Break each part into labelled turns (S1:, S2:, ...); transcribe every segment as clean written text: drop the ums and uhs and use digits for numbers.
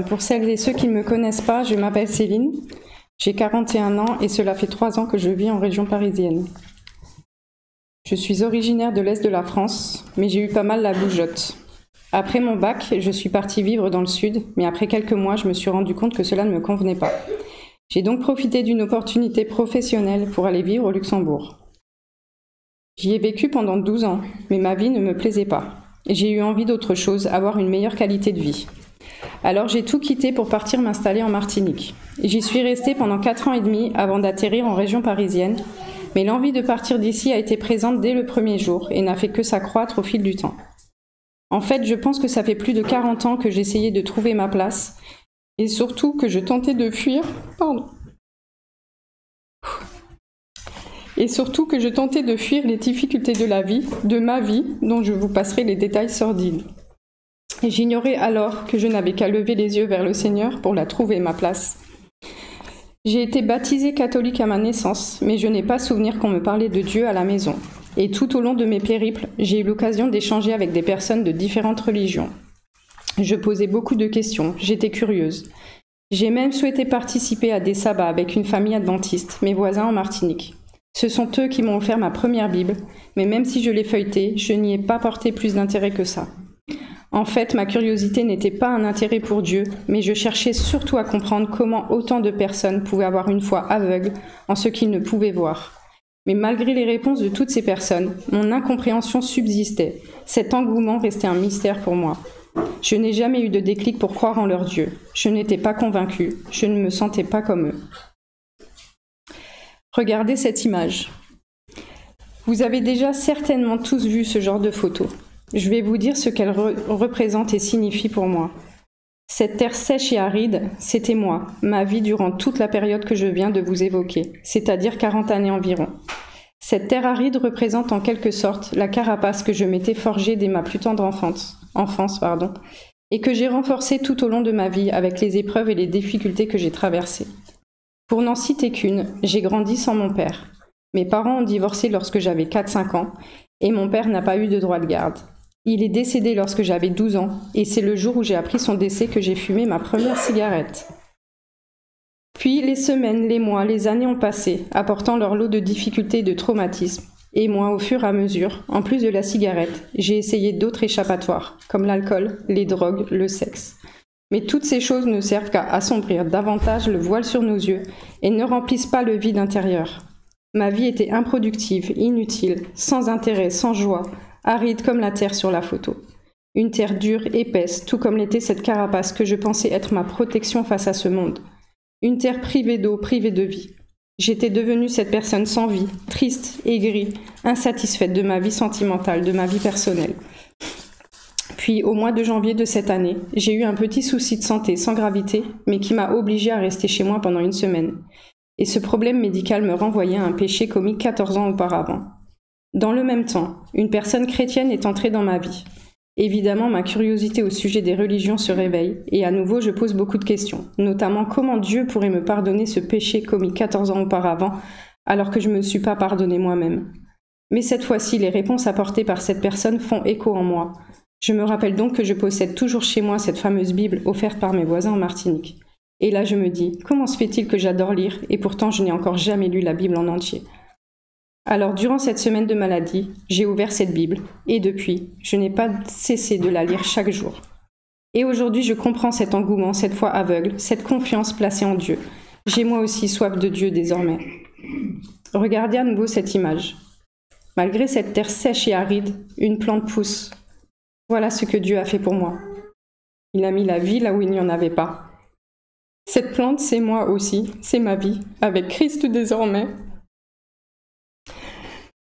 S1: Pour celles et ceux qui ne me connaissent pas, je m'appelle Céline, j'ai 41 ans et cela fait 3 ans que je vis en région parisienne. Je suis originaire de l'Est de la France, mais j'ai eu pas mal la bougeotte. Après mon bac, je suis partie vivre dans le Sud, mais après quelques mois, je me suis rendu compte que cela ne me convenait pas. J'ai donc profité d'une opportunité professionnelle pour aller vivre au Luxembourg. J'y ai vécu pendant 12 ans, mais ma vie ne me plaisait pas. J'ai eu envie d'autre chose, avoir une meilleure qualité de vie. Alors j'ai tout quitté pour partir m'installer en Martinique. J'y suis restée pendant 4 ans et demi avant d'atterrir en région parisienne, mais l'envie de partir d'ici a été présente dès le premier jour et n'a fait que s'accroître au fil du temps. En fait, je pense que ça fait plus de 40 ans que j'essayais de trouver ma place et surtout que je tentais de fuir, les difficultés de la vie, de ma vie, dont je vous passerai les détails sordides. Et j'ignorais alors que je n'avais qu'à lever les yeux vers le Seigneur pour la trouver, ma place. J'ai été baptisée catholique à ma naissance, mais je n'ai pas souvenir qu'on me parlait de Dieu à la maison. Et tout au long de mes périples, j'ai eu l'occasion d'échanger avec des personnes de différentes religions. Je posais beaucoup de questions, j'étais curieuse. J'ai même souhaité participer à des sabbats avec une famille adventiste, mes voisins en Martinique. Ce sont eux qui m'ont offert ma première Bible, mais même si je l'ai feuilletée, je n'y ai pas porté plus d'intérêt que ça. En fait, ma curiosité n'était pas un intérêt pour Dieu, mais je cherchais surtout à comprendre comment autant de personnes pouvaient avoir une foi aveugle en ce qu'ils ne pouvaient voir. Mais malgré les réponses de toutes ces personnes, mon incompréhension subsistait. Cet engouement restait un mystère pour moi. Je n'ai jamais eu de déclic pour croire en leur Dieu. Je n'étais pas convaincue, je ne me sentais pas comme eux. Regardez cette image. Vous avez déjà certainement tous vu ce genre de photo. Je vais vous dire ce qu'elle représente et signifie pour moi. Cette terre sèche et aride, c'était moi, ma vie durant toute la période que je viens de vous évoquer, c'est-à-dire 40 années environ. Cette terre aride représente en quelque sorte la carapace que je m'étais forgée dès ma plus tendre enfance, et que j'ai renforcée tout au long de ma vie avec les épreuves et les difficultés que j'ai traversées. Pour n'en citer qu'une, j'ai grandi sans mon père. Mes parents ont divorcé lorsque j'avais 4-5 ans, et mon père n'a pas eu de droit de garde. Il est décédé lorsque j'avais 12 ans, et c'est le jour où j'ai appris son décès que j'ai fumé ma première cigarette. Puis les semaines, les mois, les années ont passé, apportant leur lot de difficultés et de traumatismes. Et moi, au fur et à mesure, en plus de la cigarette, j'ai essayé d'autres échappatoires, comme l'alcool, les drogues, le sexe. Mais toutes ces choses ne servent qu'à assombrir davantage le voile sur nos yeux et ne remplissent pas le vide intérieur. Ma vie était improductive, inutile, sans intérêt, sans joie, aride comme la terre sur la photo. Une terre dure, épaisse, tout comme l'était cette carapace que je pensais être ma protection face à ce monde. Une terre privée d'eau, privée de vie. J'étais devenue cette personne sans vie, triste, aigrie, insatisfaite de ma vie sentimentale, de ma vie personnelle. Puis, au mois de janvier de cette année, j'ai eu un petit souci de santé sans gravité, mais qui m'a obligée à rester chez moi pendant une semaine. Et ce problème médical me renvoyait à un péché commis 14 ans auparavant. Dans le même temps, une personne chrétienne est entrée dans ma vie. Évidemment, ma curiosité au sujet des religions se réveille, et à nouveau je pose beaucoup de questions, notamment comment Dieu pourrait me pardonner ce péché commis 14 ans auparavant, alors que je ne me suis pas pardonné moi-même. Mais cette fois-ci, les réponses apportées par cette personne font écho en moi. Je me rappelle donc que je possède toujours chez moi cette fameuse Bible offerte par mes voisins en Martinique. Et là je me dis, comment se fait-il que j'adore lire, et pourtant je n'ai encore jamais lu la Bible en entier ? Alors, durant cette semaine de maladie, j'ai ouvert cette Bible, et depuis, je n'ai pas cessé de la lire chaque jour. Et aujourd'hui, je comprends cet engouement, cette foi aveugle, cette confiance placée en Dieu. J'ai moi aussi soif de Dieu désormais. Regardez à nouveau cette image. Malgré cette terre sèche et aride, une plante pousse. Voilà ce que Dieu a fait pour moi. Il a mis la vie là où il n'y en avait pas. Cette plante, c'est moi aussi, c'est ma vie, avec Christ désormais.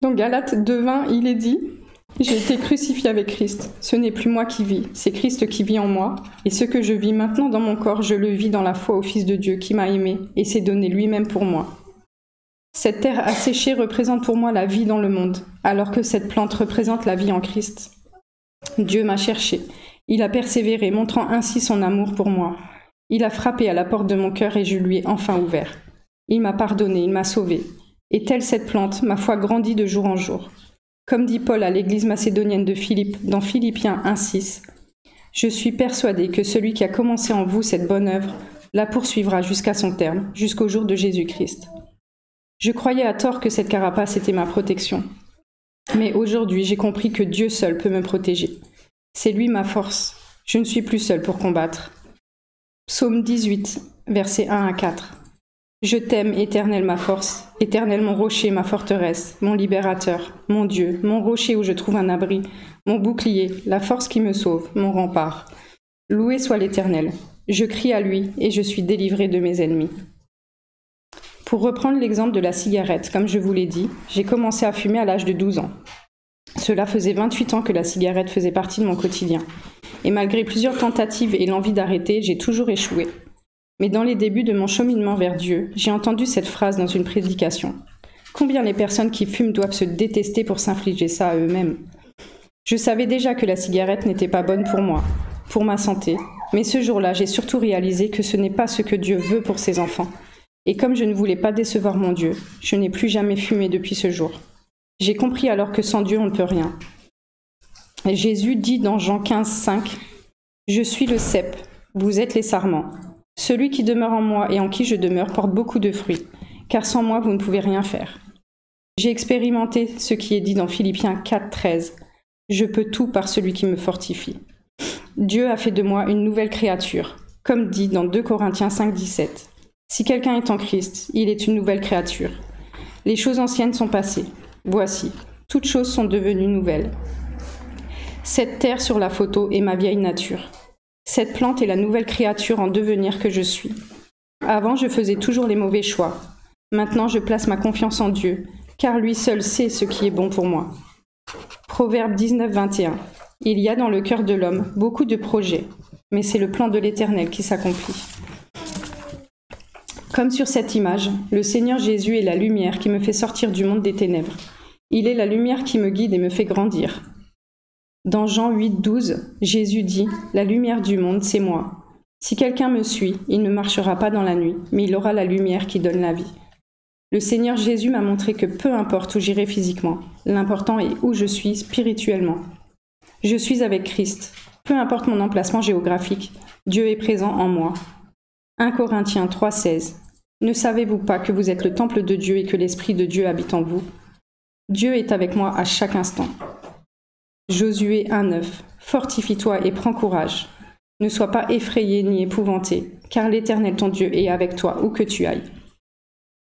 S1: Dans Galates 2:20, il est dit « J'ai été crucifié avec Christ. Ce n'est plus moi qui vis, c'est Christ qui vit en moi. Et ce que je vis maintenant dans mon corps, je le vis dans la foi au Fils de Dieu qui m'a aimé et s'est donné lui-même pour moi. » Cette terre asséchée représente pour moi la vie dans le monde, alors que cette plante représente la vie en Christ. Dieu m'a cherché. Il a persévéré, montrant ainsi son amour pour moi. Il a frappé à la porte de mon cœur et je lui ai enfin ouvert. Il m'a pardonné, il m'a sauvé. Et telle cette plante, ma foi grandit de jour en jour. Comme dit Paul à l'église macédonienne de Philippe, dans Philippiens 1:6, Je suis persuadée que celui qui a commencé en vous cette bonne œuvre la poursuivra jusqu'à son terme, jusqu'au jour de Jésus-Christ. Je croyais à tort que cette carapace était ma protection. Mais aujourd'hui, j'ai compris que Dieu seul peut me protéger. C'est lui ma force. Je ne suis plus seule pour combattre. Psaume 18, versets 1 à 4. Je t'aime, Éternel, ma force, Éternel, mon rocher, ma forteresse, mon libérateur, mon Dieu, mon rocher où je trouve un abri, mon bouclier, la force qui me sauve, mon rempart. Loué soit l'Éternel. Je crie à lui et je suis délivré de mes ennemis. Pour reprendre l'exemple de la cigarette, comme je vous l'ai dit, j'ai commencé à fumer à l'âge de 12 ans. Cela faisait 28 ans que la cigarette faisait partie de mon quotidien. Et malgré plusieurs tentatives et l'envie d'arrêter, j'ai toujours échoué. Mais dans les débuts de mon cheminement vers Dieu, j'ai entendu cette phrase dans une prédication. Combien les personnes qui fument doivent se détester pour s'infliger ça à eux-mêmes. Je savais déjà que la cigarette n'était pas bonne pour moi, pour ma santé, mais ce jour-là, j'ai surtout réalisé que ce n'est pas ce que Dieu veut pour ses enfants. Et comme je ne voulais pas décevoir mon Dieu, je n'ai plus jamais fumé depuis ce jour. J'ai compris alors que sans Dieu, on ne peut rien. Et Jésus dit dans Jean 15, 5, « Je suis le cep, vous êtes les sarments. Celui qui demeure en moi et en qui je demeure porte beaucoup de fruits, car sans moi, vous ne pouvez rien faire. » J'ai expérimenté ce qui est dit dans Philippiens 4, 13, « Je peux tout par celui qui me fortifie. » Dieu a fait de moi une nouvelle créature, comme dit dans 2 Corinthiens 5, 17. Si quelqu'un est en Christ, il est une nouvelle créature. Les choses anciennes sont passées. Voici, toutes choses sont devenues nouvelles. Cette terre sur la photo est ma vieille nature. Cette plante est la nouvelle créature en devenir que je suis. Avant, je faisais toujours les mauvais choix. Maintenant, je place ma confiance en Dieu, car lui seul sait ce qui est bon pour moi. Proverbe 19, 21. Il y a dans le cœur de l'homme beaucoup de projets, mais c'est le plan de l'Éternel qui s'accomplit. Comme sur cette image, le Seigneur Jésus est la lumière qui me fait sortir du monde des ténèbres. Il est la lumière qui me guide et me fait grandir. Dans Jean 8, 12, Jésus dit « La lumière du monde, c'est moi. Si quelqu'un me suit, il ne marchera pas dans la nuit, mais il aura la lumière qui donne la vie. » Le Seigneur Jésus m'a montré que peu importe où j'irai physiquement, l'important est où je suis spirituellement. Je suis avec Christ. Peu importe mon emplacement géographique, Dieu est présent en moi. 1 Corinthiens 3, 16. Ne savez-vous pas que vous êtes le temple de Dieu et que l'Esprit de Dieu habite en vous? Dieu est avec moi à chaque instant. Josué 1, 9. Fortifie-toi et prends courage. Ne sois pas effrayé ni épouvanté, car l'Éternel ton Dieu est avec toi où que tu ailles.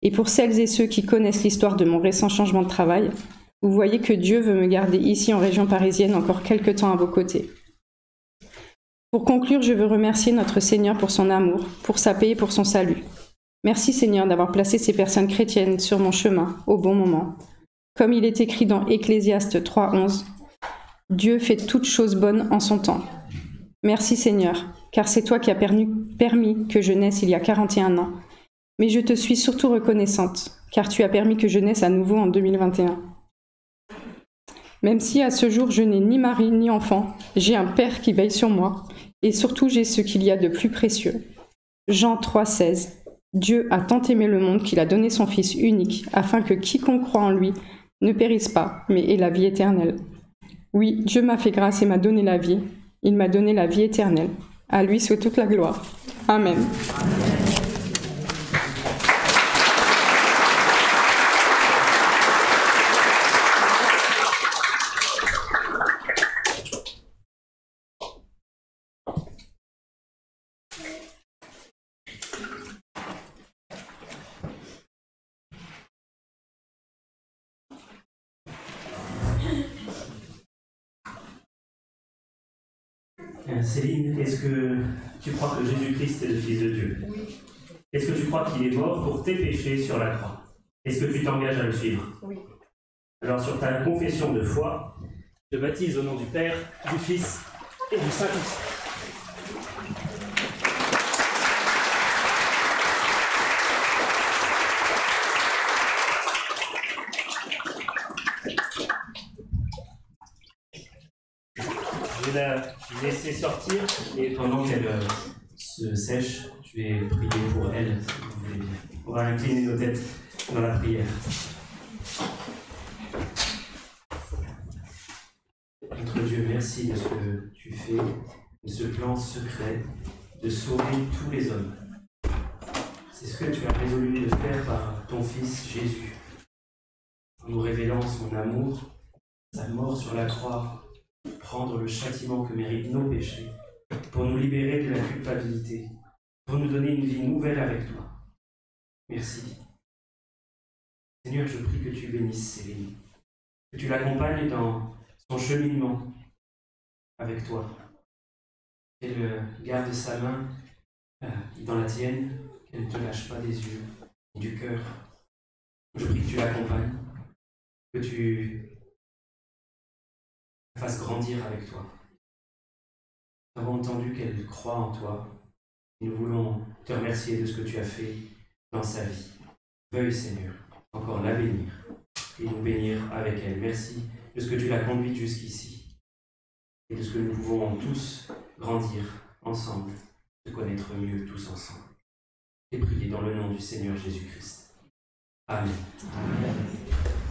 S1: Et pour celles et ceux qui connaissent l'histoire de mon récent changement de travail, vous voyez que Dieu veut me garder ici en région parisienne encore quelque temps à vos côtés. Pour conclure, je veux remercier notre Seigneur pour son amour, pour sa paix et pour son salut. Merci Seigneur d'avoir placé ces personnes chrétiennes sur mon chemin au bon moment. Comme il est écrit dans Ecclésiaste 3, 11, « Dieu fait toutes choses bonnes en son temps. » Merci Seigneur, car c'est toi qui as permis que je naisse il y a 41 ans. Mais je te suis surtout reconnaissante, car tu as permis que je naisse à nouveau en 2021. Même si à ce jour je n'ai ni mari ni enfant, j'ai un Père qui veille sur moi, et surtout j'ai ce qu'il y a de plus précieux. Jean 3, 16. Dieu a tant aimé le monde qu'il a donné son Fils unique, afin que quiconque croit en lui ne périsse pas, mais ait la vie éternelle. Oui, Dieu m'a fait grâce et m'a donné la vie. Il m'a donné la vie éternelle. À lui soit toute la gloire. Amen.
S2: Céline, est-ce que tu crois que Jésus-Christ est le Fils de Dieu? Oui. Est-ce que tu crois qu'il est mort pour tes péchés sur la croix? Est-ce que tu t'engages à le suivre? Oui. Alors sur ta confession de foi, je baptise au nom du Père, du Fils et du Saint-Esprit. Je vais la laisser sortir et pendant qu'elle se sèche, je vais prier pour elle, si vous voulez bien. On va incliner nos têtes dans la prière. Notre Dieu, merci de ce que tu fais. ce plan secret de sauver tous les hommes. C'est ce que tu as résolu de faire par ton Fils Jésus, en nous révélant son amour, sa mort sur la croix, prendre le châtiment que méritent nos péchés, pour nous libérer de la culpabilité, pour nous donner une vie nouvelle avec toi. Merci. Seigneur, je prie que tu bénisses Céline, que tu l'accompagnes dans son cheminement avec toi, qu'elle garde sa main dans la tienne, qu'elle ne te lâche pas des yeux et du cœur. Je prie que tu l'accompagnes, que tu la fasses grandir avec toi. Nous avons entendu qu'elle croit en toi et nous voulons te remercier de ce que tu as fait dans sa vie. Veuille, Seigneur, encore la bénir et nous bénir avec elle. Merci de ce que tu l'as conduite jusqu'ici et de ce que nous pouvons tous grandir ensemble, te connaître mieux tous ensemble. Et prier dans le nom du Seigneur Jésus-Christ. Amen. Amen.